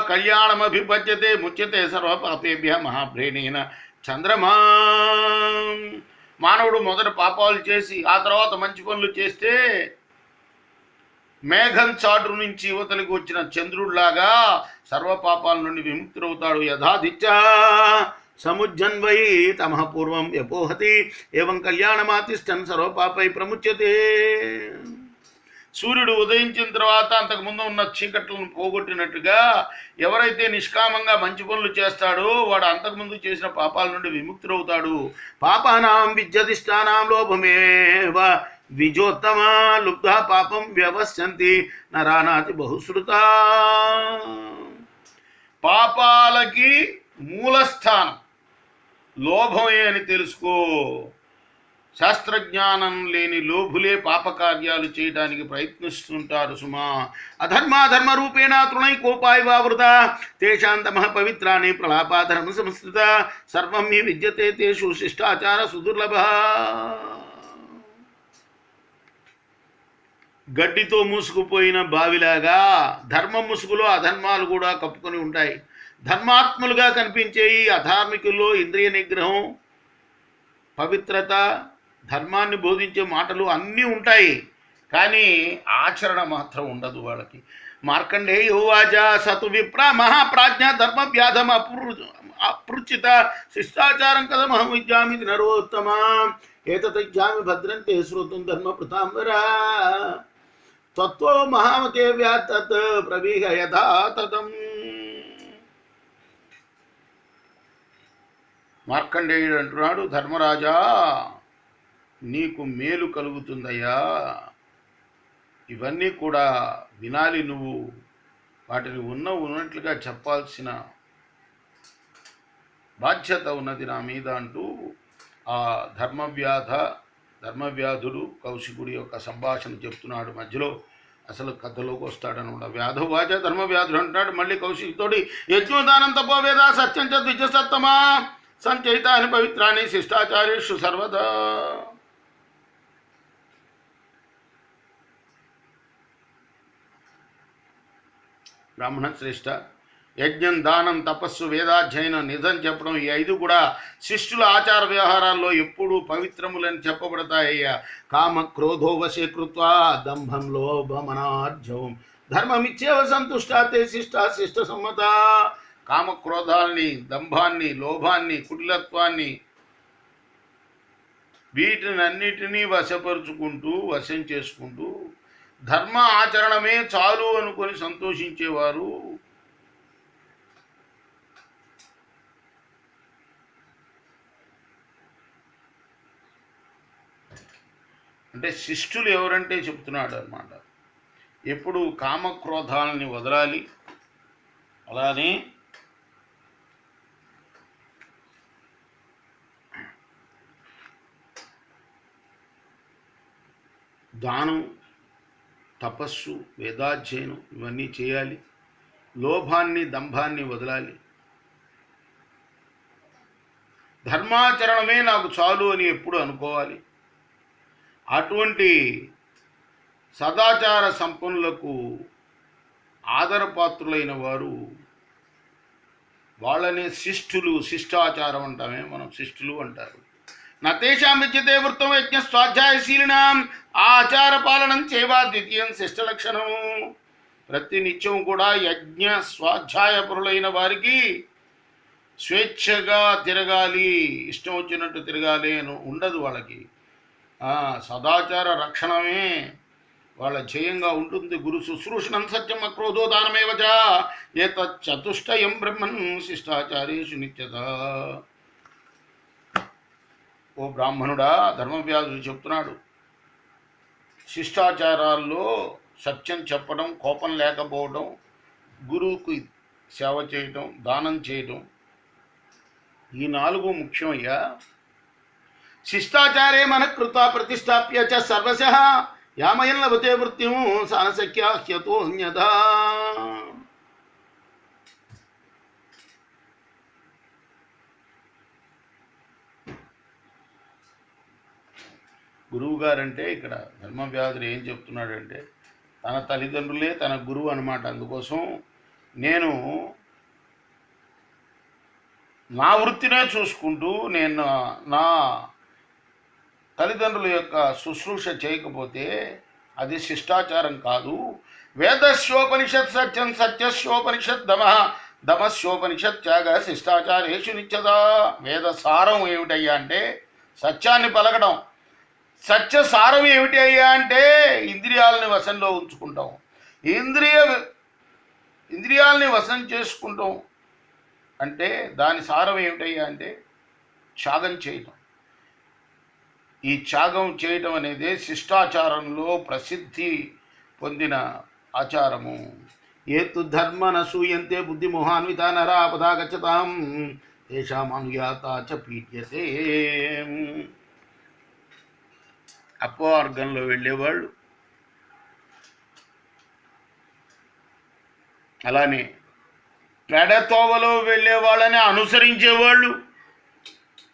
కళ్యాణమభిపద్యతే ముచ్యతే సర్వపాపేభ్య మహాభ్రేణేన చంద్రమా. మానవుడు మొదట పాపాలు చేసి ఆ తర్వాత మంచి పనులు చేస్తే మేఘం చాటు నుంచి యువతలకు వచ్చిన చంద్రుడిలాగా సర్వపాపాల నుండి విముక్తుడవుతాడు. యథాదిత్యా సముజ్జన్వై తమః పూర్వం యపోహతి ఏవం కళ్యాణమాతిష్టన్ సర్వపాపై ప్రముచ్యతే. సూర్యుడు ఉదయించిన తర్వాత అంతకుముందు ఉన్న చీకట్లను పోగొట్టినట్టుగా ఎవరైతే నిష్కామంగా మంచి పనులు చేస్తాడో వాడు అంతకుముందు చేసిన పాపాల నుండి విముక్తుడవుతాడు. పాపానాం విద్యధిష్టానాం లోభమేవ విజోత్తమా లుబ్ధా పాపం వ్యవస్యంతి నరానాతి బహుశ్రుతా. పాపాలకి మూలస్థానం లోభమే అని తెలుసుకో. శాస్త్రజ్ఞానం లేని లోభులే పాపకార్యాలు చేయడానికి ప్రయత్నిస్తుంటారు సుమా. అధర్మాధర్మ రూపేణ తృణైకోపాయవావృత తేషాం తమః పవిత్రాణి ప్రలాపాధర్మ సంస్థిత సర్వం మీ విద్యతే తేషు శిష్టాచార సుదుర్లభ. గడ్డితో మూసుకుపోయిన బావిలాగా ధర్మ ముసుగులో అధర్మాలు కూడా కప్పుకొని ఉంటాయి. ధర్మాత్ములుగా కనిపించే ఈ అధార్మికుల్లో ఇంద్రియ నిగ్రహం, పవిత్రత, ధర్మాన్ని బోధించే మాటలు అన్నీ ఉంటాయి, కానీ ఆచరణ మాత్రం ఉండదు వాళ్ళకి. మార్కండేయోవాచ సతు విప్ర మహాప్రాజ్ఞ ధర్మ వ్యాధం అపృచిత శిష్టాచారం కథమహం విద్యామి నరోత్తమా ఏతత్యామి భద్రంతే శ్రోతుం ధర్మ పృతాంబరా తత్వో మహామతే వ్యాతత్ ప్రవీహ యథా తతం. మార్కండేయుడు అంటున్నాడు, ధర్మరాజా నీకు మేలు కలుగుతుందయ్యా, ఇవన్నీ కూడా వినాలి, నువ్వు వాటిని ఉన్నట్లుగా చెప్పాల్సిన బాధ్యత ఉన్నది నా మీద అంటూ ఆ ధర్మవ్యాధుడు కౌశికుడి యొక్క సంభాషణ చెప్తున్నాడు. మధ్యలో అసలు కథలోకి వస్తాడనమాట. వ్యాధవాచ ధర్మవ్యాధుడు అంటాడు మళ్ళీ కౌశికుతోటి, యజ్ఞోదానం తపోవేద సత్యం చ ద్విజసత్తమా సంచయితాని పవిత్రాన్ని శిష్టాచార్యేషు సర్వదా. బ్రాహ్మణ శ్రేష్ఠ, యజ్ఞం, దానం, తపస్సు, వేదాధ్యయనం, నిజం చెప్పడం, ఈ 5 కూడా శిష్టుల ఆచార వ్యవహారాల్లో ఎప్పుడూ పవిత్రములని చెప్పబడతాయ్యా. కామ క్రోధో వశే కృత్వా దంభం లోభమనార్జవం ధర్మమిచ్చేవ సంతుష్టాతే శిష్ట సమ్మత. కామక్రోధాల్ని, దంభాన్ని, లోభాన్ని, కుటిలత్వాన్ని వీటినన్నిటినీ వశం చేసుకుంటూ ధర్మ ఆచరణమే చాలు అనుకొని సంతోషించేవారు అంటే శిష్టులు ఎవరంటే చెప్తున్నాడు అన్నమాట. ఎప్పుడు కామక్రోధాలని వదలాలి, అలానే దానం, తపస్సు, వేదాధ్యయనం ఇవన్నీ చేయాలి. లోభాన్ని, దంభాన్ని వదలాలి. ధర్మాచరణమే నాకు చాలు అని ఎప్పుడు అనుకోవాలి. అటువంటి సదాచార సంపన్నులకు ఆదరపాత్రులైన వారు వాళ్ళనే శిష్టాచారం అంటామే మనం, శిష్టులు అంటారు. నతేషాం విద్యతే వృత్తం యజ్ఞ స్వాధ్యాయశీలినాం ఆచార పాలనం చేవా ద్వితీయం శిష్ట లక్షణం. ప్రతి నిత్యం కూడా యజ్ఞ స్వాధ్యాయపరులైన వారికి స్వేచ్ఛగా తిరగాలి, ఇష్టం వచ్చినట్టు తిరగాలి అని ఉండదు వాళ్ళకి. సదాచార రక్షణమే వాళ్ళ ధ్యేయంగా ఉంటుంది. గురు శుశ్రూషణం సత్యం అక్రోధో దానమేవచ ఏతచ్చతుష్టయం బ్రహ్మన్ శిష్టాచారేషు నిత్యత. ఓ బ్రాహ్మణుడా, ధర్మవ్యాధుడు చెప్తున్నాడు, శిష్టాచారాల్లో సత్యం చెప్పడం, కోపం లేకపోవడం, గురువుకి సేవ చేయటం, దానం చేయటం, ఈ 4 ముఖ్యమయ్యా. శిష్టాచారే మనకృత ప్రతిష్టాప్య చ సర్వశః యామయం లభతే వృత్తిం సానశక్యాహ్యతోన్యథా. గురువు గారంటే ఇక్కడ ధర్మవ్యాధుడు ఏం చెప్తున్నాడంటే తన తల్లిదండ్రులే తన గురువు అన్నమాట. అందుకోసం నేను నా వృత్తినే చూసుకుంటూ నేను నా తల్లిదండ్రుల యొక్క శుశ్రూష చేయకపోతే అది శిష్టాచారం కాదు. వేదస్యోపనిషత్ సత్యం, సత్యస్యోపనిషత్ దమస్యోపనిషత్ త్యాగ శిష్టాచారేషు నిత్యదా. వేద సారం ఏమిటయ్యా అంటే సత్యాన్ని పలకడం. సత్య సారం ఏమిటి అయ్యా అంటే ఇంద్రియాలని వశంలో ఉంచుకుంటాం. ఇంద్రియాలని వశం చేసుకుంటాం అంటే దాని సారం ఏమిటయ్యా అంటే త్యాగం చేయటం. ఈ త్యాగం చేయటం అనేది శిష్టాచారంలో ప్రసిద్ధి పొందిన ఆచారము. ఏతు ధర్మ నూయంతే బుద్ధిమోహాన్విత నరా పదా గచ్చతాం తేషామనుయాత చ పీడ్యతే. అపవర్గంలో వెళ్ళేవాళ్ళు, అలానే పెడతోవలో వెళ్ళే వాళ్ళని అనుసరించేవాళ్ళు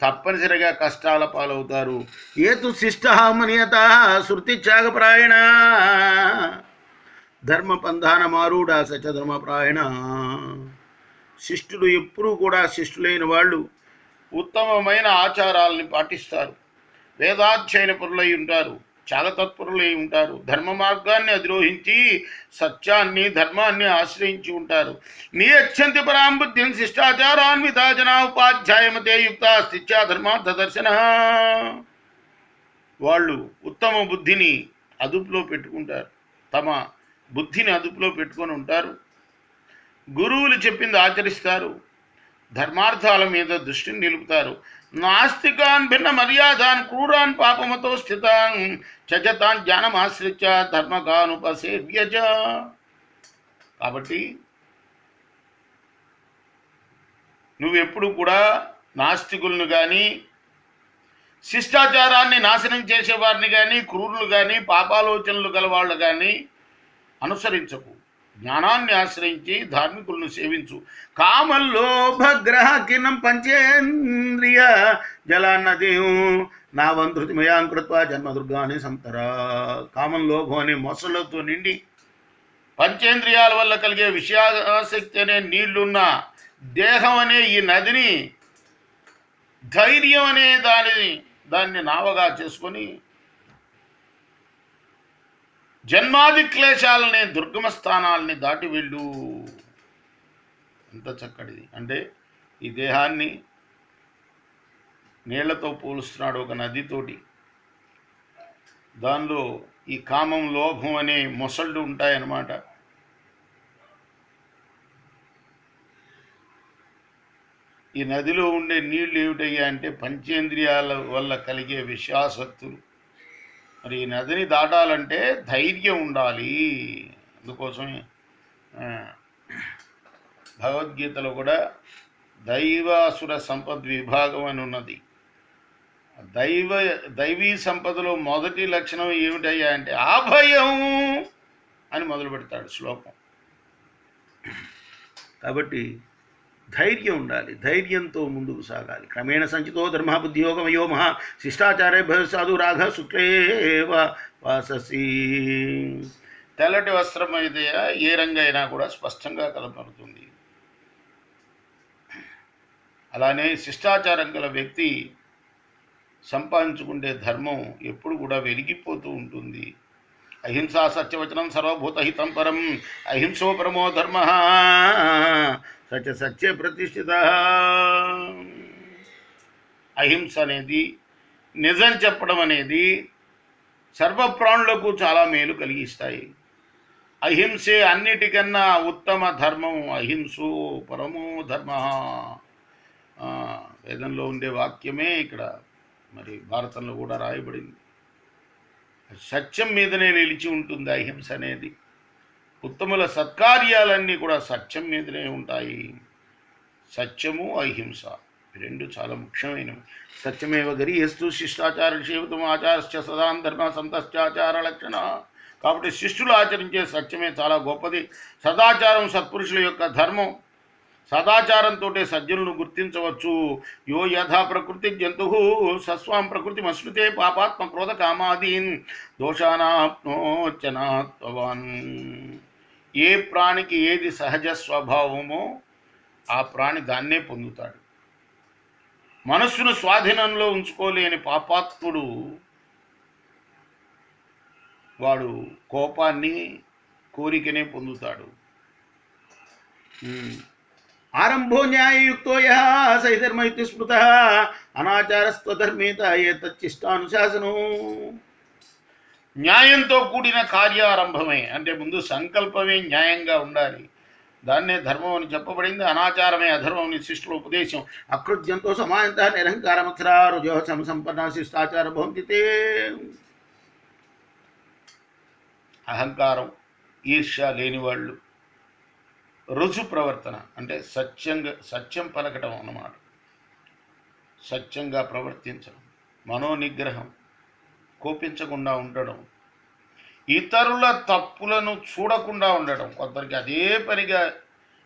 తప్పనిసరిగా కష్టాల పాలవుతారు. ఏతు శిష్టమనియత శృతి త్యాగప్రాయణ ధర్మపంధాన మారూఢ సత్యధర్మప్రాయణ. శిష్టులు ఎప్పుడూ కూడా శిష్టులైన వాళ్ళు ఉత్తమమైన ఆచారాలని పాటిస్తారు, వేదాధ్యయన పరులై ఉంటారు, త్యాగతత్పరులై ఉంటారు, ధర్మ మార్గాన్ని అధిరోహించి సత్యాన్ని ధర్మాన్ని ఆశ్రయించి ఉంటారు. నియచ్చంతి పరాంబుద్ధిం శిష్టాచారాన్వితా జనా ఉపాధ్యాయమతే యుక్త స్థిత్యా ధర్మార్థ దర్శన. వాళ్ళు ఉత్తమ బుద్ధిని అదుపులో పెట్టుకుంటారు, తమ బుద్ధిని అదుపులో పెట్టుకొని ఉంటారు, గురువులు చెప్పింది ఆచరిస్తారు, ధర్మార్థాల మీద దృష్టిని నిలుపుతారు. నాస్తికాన్ భిన్న మర్యాదాన్ క్రూరాన్ పాపమతో స్థితాన్ చజతాన్ జ్ఞానమాశ్రిత్య ధర్మకానుపసేవ్యజ. కాబట్టి నువ్వెప్పుడు కూడా నాస్తికులను కానీ శిష్టాచారాన్ని నాశనం చేసేవారిని కానీ క్రూరులు కానీ పాపాలోచనలు గలవాళ్ళు కానీ అనుసరించకు. జ్ఞానాన్ని ఆశ్రయించి ధార్మికులను సేవించు. కామల్లోభగ్రహకినం పంచేంద్రియ జలాన్నది నావంధృతిమయాం కృత్వా జన్మదుర్గాని సంతరా. కామం లోభం అనే మొసలతో నిండి పంచేంద్రియాల వల్ల కలిగే విషయాసక్తి అనే నీళ్లున్న దేహం అనే ఈ నదిని ధైర్యం అనే దాన్ని నావగా చేసుకొని జన్మాది క్లేశాలని దుర్గమ స్థానాలని దాటి వెళ్ళు. ఎంత చక్కటిది అంటే ఈ దేహాన్ని నీళ్లతో పోలుస్తున్నాడు, ఒక నదితోటి. దానిలో ఈ కామం లోభం అనే మొసళ్ళు ఉంటాయన్నమాట. ఈ నదిలో ఉండే నీళ్లు ఏమిటయ్యా అంటే పంచేంద్రియాల వల్ల కలిగే విషయాసక్తులు. మరి ఈ నదిని దాటాలంటే ధైర్యం ఉండాలి. అందుకోసమే భగవద్గీతలో కూడా దైవాసుర సంపద్ విభాగం అని ఉన్నది. దైవీ సంపదలో మొదటి లక్షణం ఏమిటయ్యా అంటే అభయం అని మొదలు పెడతాడు శ్లోకం. కాబట్టి ధైర్యం ఉండాలి, ధైర్యంతో ముందుకు సాగాలి. క్రమేణ సంచితో ధర్మ బుద్ధియోగమయో మహా శిష్టాచారే భయసాధు రాఘ శుక్లేవ వాససి. తెల్లటి వస్త్రం అయితే ఏ రంగు అయినా కూడా స్పష్టంగా కనపడుతుంది. అలానే శిష్టాచారం గల వ్యక్తి సంపాదించుకుంటే ధర్మం ఎప్పుడు కూడా వెలిగిపోతూ ఉంటుంది. అహింసా సత్యవచనం సర్వభూతహితం పరం అహింసో పరమో ధర్మ సత్య ప్రతిష్ఠిత. అహింస అనేది, నిజం చెప్పడం అనేది సర్వప్రాణులకు చాలా మేలు కలిగిస్తాయి. అహింసే అన్నిటికన్నా ఉత్తమ ధర్మం. అహింసో పరమో ధర్మ. వేదంలో ఉండే వాక్యమే ఇక్కడ మరి భారతంలో కూడా రాయబడింది. సత్యం మీదనే నిలిచి ఉంటుంది అహింస అనేది. ఉత్తముల సత్కార్యాలన్నీ కూడా సత్యం మీదనే ఉంటాయి. సత్యము అహింస రెండు చాలా ముఖ్యమైనవి. సత్యమేవ గరీయస్తు శిష్టాచార సేవితం ఆచారశ్చ సదాం ధర్మ సంతశ్చాచార లక్షణ. కాబట్టి శిష్టులు ఆచరించే సత్యమే చాలా గొప్పది. సదాచారం సత్పురుషుల యొక్క ధర్మం. సదాచారంతో సజ్జనులను గుర్తించవచ్చు. యో యథా ప్రకృతి జంతు సస్వాం ప్రకృతి మశ్నుతే పాపాత్మ క్రోధ కామాదీన్ దోషానాప్నోచనాత్వాన్. ఏ ప్రాణికి ఏది సహజ స్వభావమో ఆ ప్రాణి దాన్నే పొందుతాడు. మనస్సును స్వాధీనంలో ఉంచుకోలేని పాపాత్ముడు వాడు కోపాన్ని కోరికనే పొందుతాడు. ఆరంభో న్యాయయుక్తో యః సైధర్మయుక్తి స్మృతః అనాచారస్త్వధర్మేత ఏతచ్చిష్టానుశాసనం. న్యాయంతో కూడిన కార్యారంభమే, అంటే ముందు సంకల్పమే న్యాయంగా ఉండాలి, దాన్నే ధర్మం అని చెప్పబడింది. అనాచారమే అధర్మం అని శిష్టుల ఉపదేశం. అకృత్యంతో సమాయంత నిరహంకారమక్షరా రుజో సంపన్న శిష్టాచార భవంతితే. అహంకారం ఈర్ష్య లేనివాళ్ళు, రుజు ప్రవర్తన అంటే సత్యం పలకటం అన్నమాట, సత్యంగా ప్రవర్తించడం, మనోనిగ్రహం, కోపించకుండా ఉండడం, ఇతరుల తప్పులను చూడకుండా ఉండడం. కొందరికి అదే పనిగా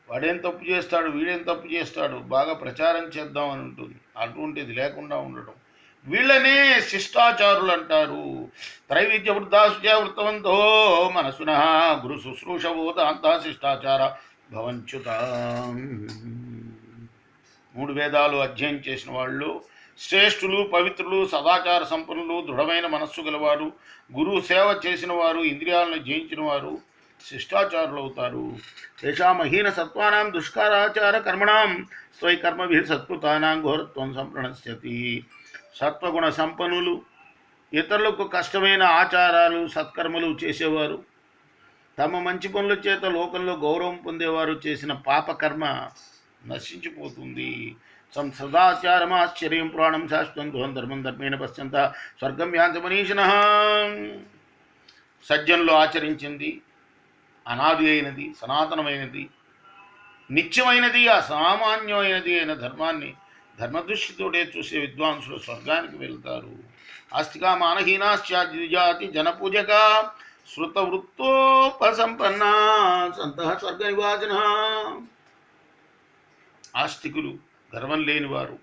వాడేం తప్పు చేస్తాడు, వీడేం తప్పు చేస్తాడు, బాగా ప్రచారం చేద్దాం అని ఉంటుంది. అటువంటిది లేకుండా ఉండడం, వీళ్ళనే శిష్టాచారులు అంటారు. త్రైవిద్య వృద్ధాశుచ వృత్తవంతో మనసున గురు శుశ్రూషవోదాంత శిష్టాచార భవంచుత. 3 వేదాలు అధ్యయనం చేసిన వాళ్ళు శ్రేష్ఠులు, పవిత్రులు, సదాచార సంపన్నులు, దృఢమైన మనస్సు గలవారు, గురువు సేవ చేసిన వారు, ఇంద్రియాలను జయించిన వారు శిష్టాచారులు అవుతారు. తేషామహీన సత్వానాం దుష్కరాచార కర్మణాం స్వైకర్మభిర్ సత్కృతానాం ఘోరత్వం సంప్రణశ్యతి. సత్వగుణ సంపన్నులు, ఇతరులకు కష్టమైన ఆచారాలు సత్కర్మలు చేసేవారు, తమ మంచి పనుల చేత లోకంలో గౌరవం పొందేవారు చేసిన పాపకర్మ నశించిపోతుంది. సంసదాచారమాశ్చర్యం పురాణం శాశ్వతం ధర్మం ధర్మేణ పశ్యంత స్వర్గం యాంతి మనీషిణః. సజ్జనులు ఆచరించింది అనాది అయినది, సనాతనమైనది, నిత్యమైనది, అసామాన్యమైనది అయిన ధర్మాన్ని ధర్మదృష్టితోటే చూసే విద్వాంసులు స్వర్గానికి వెళ్తారు. ఆస్తికా మానహీనాశ్చాద్విజాతి జనపూజక శృతవృత్తోపసంపన్న సంతః స్వర్గ నివాసిన. ఆస్తికులు, గర్వం లేనివారు,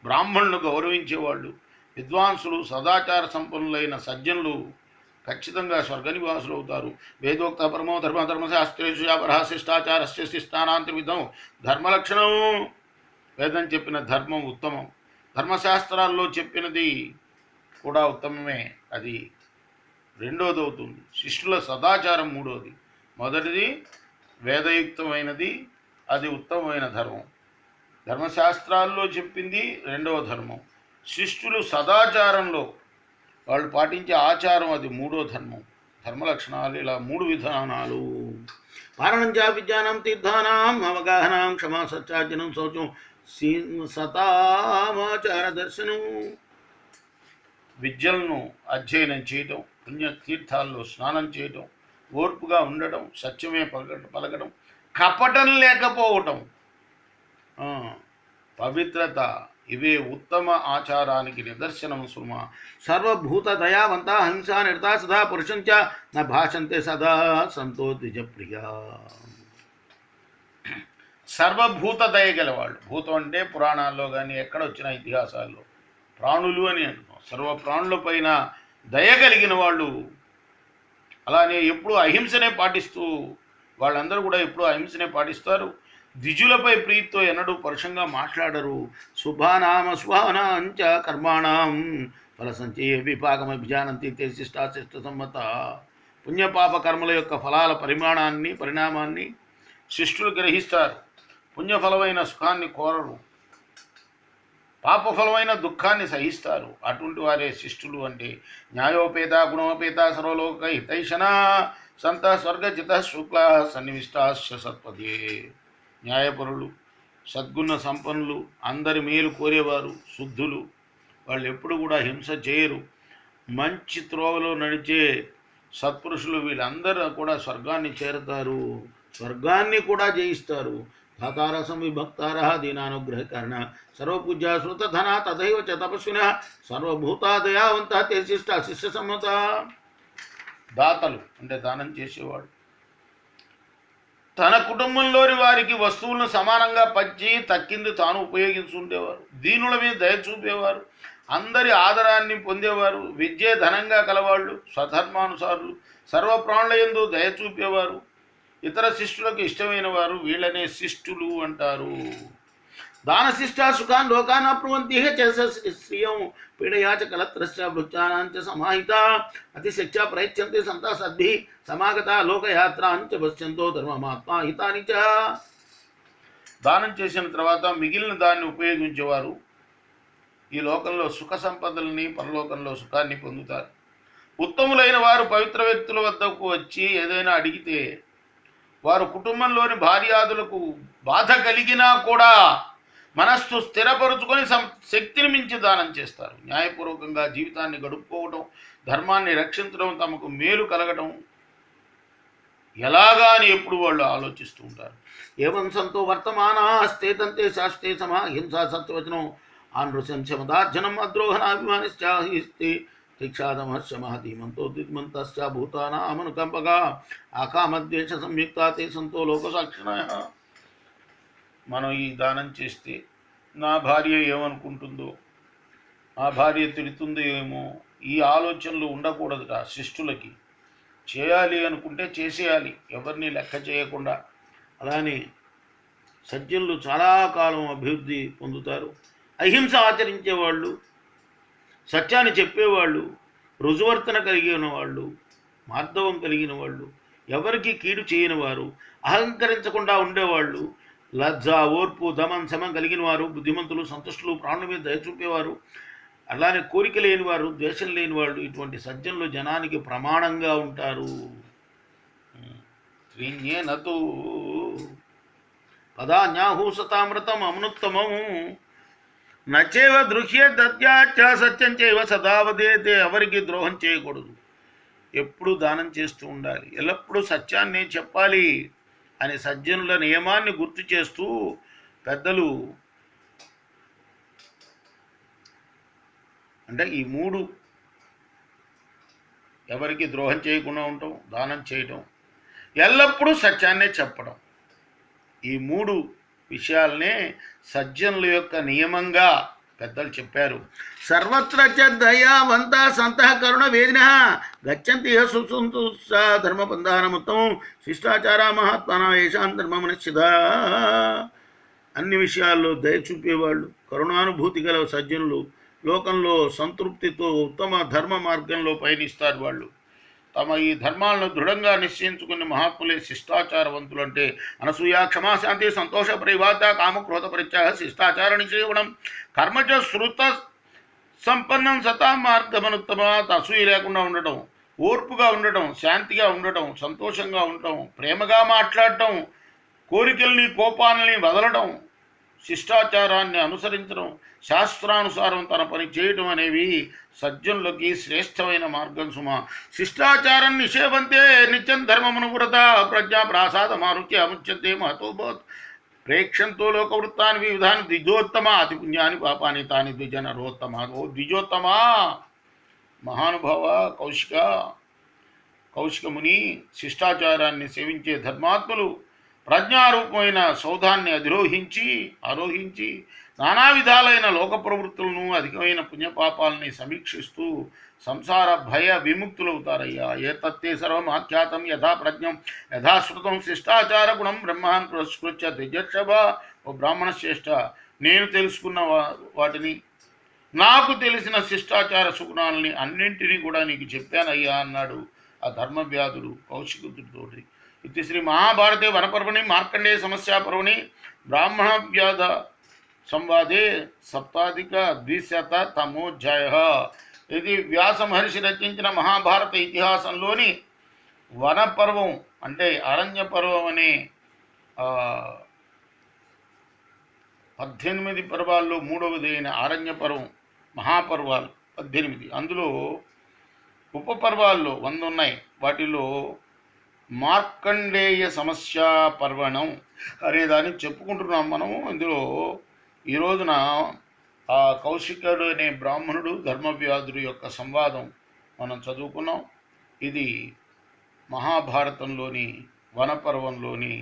బ్రాహ్మణులను గౌరవించేవాళ్ళు, విద్వాంసులు, సదాచార సంపన్నులైన సజ్జనులు ఖచ్చితంగా స్వర్గనివాసులు అవుతారు. వేదోక్త పరమో ధర్మ ధర్మశాస్త్రేషు వ్యాపరః శిష్టాచారస్య శిష్టానాంతర్విధం. ధర్మలక్షణం, వేదం చెప్పిన ధర్మం ఉత్తమం, ధర్మశాస్త్రాల్లో చెప్పినది కూడా ఉత్తమమే, అది రెండోది అవుతుంది. శిష్యుల సదాచారం మూడోది. మొదటిది వేదయుక్తమైనది, అది ఉత్తమమైన ధర్మం, ధర్మశాస్త్రాల్లో చెప్పింది రెండవ ధర్మం. శిష్యులు సదాచారంలో వాళ్ళు పాటించే ఆచారం, అది మూడో ధర్మం. ధర్మలక్షణాలు ఇలా 3 విధానాలు. పారణంచ విద్యానాం తీర్థానాం అవగాహనాం క్షమా సత్యార్జనం శౌచం సతామాచార దర్శనం. విద్యలను అధ్యయనం చేయటం, పుణ్యతీర్థాల్లో స్నానం చేయటం, ఓర్పుగా ఉండడం, సత్యమే పలకడం, కపటం లేకపోవటం, పవిత్రత, ఇవే ఉత్తమ ఆచారానికి నిదర్శనం సుమ. సర్వభూత దయావంత హింసా నిర్తా సదా పురుషంచ న భాషంతే సదా సంతో ద్విజప్రియ. సర్వభూత దయ గలవాళ్ళు, భూతం అంటే పురాణాల్లో కానీ ఎక్కడ వచ్చిన ఇతిహాసాల్లో ప్రాణులు అని అంటున్నాం. సర్వ ప్రాణుల పైన దయ కలిగిన వాళ్ళు. అలానే ఎప్పుడు అహింసనే పాటిస్తూ, వాళ్ళందరూ కూడా ఎప్పుడు అహింసనే పాటిస్తారు. ద్విజులపై ప్రీతితో ఎన్నడూ పరుషంగా మాట్లాడరు. శుభానామ శుభానాంచ కర్మాణం ఫల సంచయ విపాకమభిజానంతి తే శిష్టాశిష్ట సమ్మత. పుణ్యపాప కర్మల యొక్క ఫలాల పరిణామాన్ని శిష్టులు గ్రహిస్తారు. పుణ్యఫలమైన సుఖాన్ని కోరరు, పాపఫలమైన దుఃఖాన్ని సహిస్తారు. అటువంటి వారే శిష్టులు అంటే. న్యాయోపేత గుణోపేత సర్వలోక హితైషణ సంత స్వర్గజిత శుక్ల సన్నివిష్టాశ్చ సత్పదే. న్యాయపరులు, సద్గుణ సంపన్నులు, అందరి మేలు కోరేవారు, శుద్ధులు, వాళ్ళు ఎప్పుడు కూడా హింస చేయరు. మంచి త్రోవలో నడిచే సత్పురుషులు వీళ్ళందరూ కూడా స్వర్గాన్ని చేరతారు, స్వర్గాన్ని కూడా జయిస్తారు. ధాతారసం విభక్తార దీనానుగ్రహకరణ సర్వపూజ్య శ్రుతధన తథైవ చ తపస్విన సర్వభూతాదయావంత తే శిష్ట శిష్య సమ్మత. దాతలు అంటే దానం చేసేవాడు, తన కుటుంబంలోని వారికి వస్తువులను సమానంగా పంచి తక్కింది తాను ఉపయోగించుండేవారు. దీనుల మీద దయ చూపేవారు. అందరి ఆదరాన్ని పొందేవారు. విద్యే ధనంగా కలవాళ్ళు, స్వధర్మానుసారులు, సర్వప్రాణుల యందు దయ చూపేవారు. ఇతర శిష్టులకు ఇష్టమైన వారు వీళ్ళనే శిష్టులు అంటారు. దానశిష్టా సుఖాన్ లోకాన్ అప్నువంతి శ్రియం పీడయాచ కలత్రస్య వృత్తానాంచ సమాహిత అతిశిక్ష ప్రయత్యంతే సంతా సద్భి సమాగత లోకయాత్రాంచ పశ్యంతో ధర్మమాత్మా హితాని చ. దానం చేసిన తర్వాత మిగిలిన దాన్ని ఉపయోగించేవారు ఈ లోకంలో సుఖ సంపదలని, పరలోకంలో సుఖాన్ని పొందుతారు. ఉత్తములైన వారు పవిత్ర వ్యక్తుల వద్దకు వచ్చి ఏదైనా అడిగితే వారు కుటుంబంలోని భార్యాదులకు బాధ కలిగినా కూడా మనస్సు స్థిరపరుచుకొని శక్తిని మించి దానం చేస్తారు. న్యాయపూర్వకంగా జీవితాన్ని గడుపుకోవడం, ధర్మాన్ని రక్షించడం, తమకు మేలు కలగడం ఎలాగా అని ఎప్పుడు వాళ్ళు ఆలోచిస్తూ ఉంటారు. ఏవం సంతో వర్తమానాస్తే తంతే శాస్త్రే సమా హింసా సత్యవచనం ఆనృశంశమదార్జనం అద్రోహణాభిమానిశ్చాహిస్తే శిక్షాదమహర్ష మహధీమంతో దిగ్మంతశ్చ భూతానామనుకంపగా ఆకామద్వేష సంయుక్త తే సంతో లోకసాక్షిణ. మనం ఈ దానం చేస్తే నా భార్య ఏమనుకుంటుందో, నా భార్య తిడుతుందో ఏమో, ఈ ఆలోచనలు ఉండకూడదుట శిష్టులకి. చేయాలి అనుకుంటే చేసేయాలి, ఎవరిని లెక్క చేయకుండా. అలానే సజ్జనులు చాలా కాలం అభివృద్ధి పొందుతారు. అహింస ఆచరించేవాళ్ళు, సత్యాన్ని చెప్పేవాళ్ళు, రుజువర్తన కలిగిన వాళ్ళు, మార్దవం కలిగిన వాళ్ళు, ఎవరికి కీడు చేయని వారు, అహంకరించకుండా ఉండేవాళ్ళు, లజ్జ, ఓర్పు, దమం, శమం కలిగిన వారు, బుద్ధిమంతులు, సంతుష్టులు, ప్రాణుల మీద దయ చూపేవారు, అలానే కోరిక లేనివారు, ద్వేషం లేనివాళ్ళు, ఇటువంటి సజ్జనులు జనానికి ప్రమాణంగా ఉంటారు. శ్రీన్యేనతు పదాన్యాహూసతామృతం అమృతమము నచేవ దృశ్య దత్యాచ సత్యం చేవ సదావదేతే. ఎవరికి ద్రోహం చేయకూడదు, ఎప్పుడు దానం చేస్తూ ఉండాలి, ఎల్లప్పుడూ సత్యాన్ని చెప్పాలి అని సజ్జనుల నియమాన్ని గుర్తు చేస్తూ పెద్దలు అంటే ఈ మూడు, ఎవరికి ద్రోహం చేయకుండా ఉండటం, దానం చేయటం, ఎల్లప్పుడూ సత్యాన్నే చెప్పడం, ఈ మూడు విషయాలనే సజ్జనుల యొక్క నియమంగా పెద్దలు చెప్పారు. సర్వత్ర చ దయావంత సంతః కరుణ వేదిన గచ్చంతి సుసంతు ధర్మబంధానముత్తం శిష్టాచార మహాత్మాన ఏషాం ధర్మమనిశ్చిత. అన్ని విషయాల్లో దయ చూపేవాళ్ళు, కరుణానుభూతి గల సజ్జనులు లోకంలో సంతృప్తితో ఉత్తమ ధర్మ మార్గంలో పయనిస్తారు. వాళ్ళు తమ ఈ ధర్మాలను దృఢంగా నిశ్చయించుకున్న మహాత్ములే శిష్టాచారవంతులు. అంటే అనసూయ, క్షమాశాంతి, సంతోష, పరివాత, కామక్రోధ పరిత్యాగ, శిష్టాచార నిశ్చయడం, కర్మచ శృత సంపన్నం, సతా మార్గమనుత్తమ. అసూయ లేకుండా ఉండటం, ఓర్పుగా ఉండటం, శాంతిగా ఉండటం, సంతోషంగా ఉండటం, ప్రేమగా మాట్లాడటం, కోరికల్ని కోపాలని వదలడం, శిష్టాచారాన్ని అనుసరించడం, శాస్త్రానుసారం తన పని చేయటం అనేవి సజ్జనులకి శ్రేష్టమైన మార్గం సుమ. శిష్టాచారం నిషేవంతే నిత్యం ధర్మమును వ్రత ప్రజ్ఞా ప్రాసాద మారుత్య అముచ్యతే మహతోభవత్. ప్రేక్షంతో లోకవృత్తాన్ని వివిధాన్ని ద్విజోత్తమ అతి పుణ్యాన్ని పాపాన్ని తాని ద్విజనరోత్తమ. ఓ ద్విజోత్తమ మహానుభావ కౌశిక ముని, శిష్టాచారాన్ని సేవించే ధర్మాత్ములు ప్రజ్ఞారూపమైన సౌధాన్ని ఆరోహించి నానా విధాలైన లోక ప్రవృత్తులను, అధికమైన పుణ్యపాపాలని సమీక్షిస్తూ సంసార భయ విముక్తులవుతారయ్యా. ఏతత్తే సర్వం ఆఖ్యాతం యథా ప్రజ్ఞం యథాశ్రుతం శిష్టాచార గుణం బ్రహ్మాన్ పురస్కృత్య త్రిజర్షభ. ఓ బ్రాహ్మణ శ్రేష్ఠ, నేను తెలుసుకున్న వాటిని, నాకు తెలిసిన శిష్టాచార సుగుణాలని అన్నింటినీ కూడా నీకు చెప్పానయ్యా అన్నాడు ఆ ధర్మవ్యాధుడు కౌశికుడితోటి. ఇది శ్రీ మహాభారతే వనపర్వణి మార్కండేయ సమస్యాపర్వణి బ్రాహ్మణ వ్యాధ సంవాదే సప్తాధిక-200తమోధ్యాయ. ఇది వ్యాస మహర్షి రచించిన మహాభారత ఇతిహాసంలోని వనపర్వం అంటే అరణ్య పర్వం అనే 18 పర్వాల్లో మూడవది అయిన అరణ్య పర్వం, మహాపర్వాలు 18. అందులో ఉపపర్వాల్లో 100 ఉన్నాయి. వాటిలో మార్కండేయ సమస్యా పర్వణం అనేదాన్ని చెప్పుకుంటున్నాం మనము. ఇందులో ఈ రోజున ఆ కౌశికుడు అనే బ్రాహ్మణుడు ధర్మవ్యాధుడు యొక్క సంవాదం మనం చదువుకున్నాం. ఇది మహాభారతంలోని వనపర్వంలోని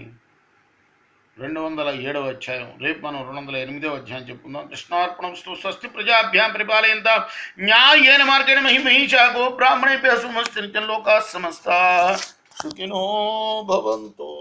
207వ అధ్యాయం. రేపు మనం 208వ అధ్యాయం చెప్పుకుందాం. కృష్ణార్పణమస్తు. స్వస్తి ప్రజాభ్యాం పరిపాలయంతాం న్యాయేన మార్గేణ మహిమహీషా గో బ్రాహ్మణేభ్యః శుభమస్తు. నిత్యం లోకాః సమస్తాః సుఖినో భవంతు.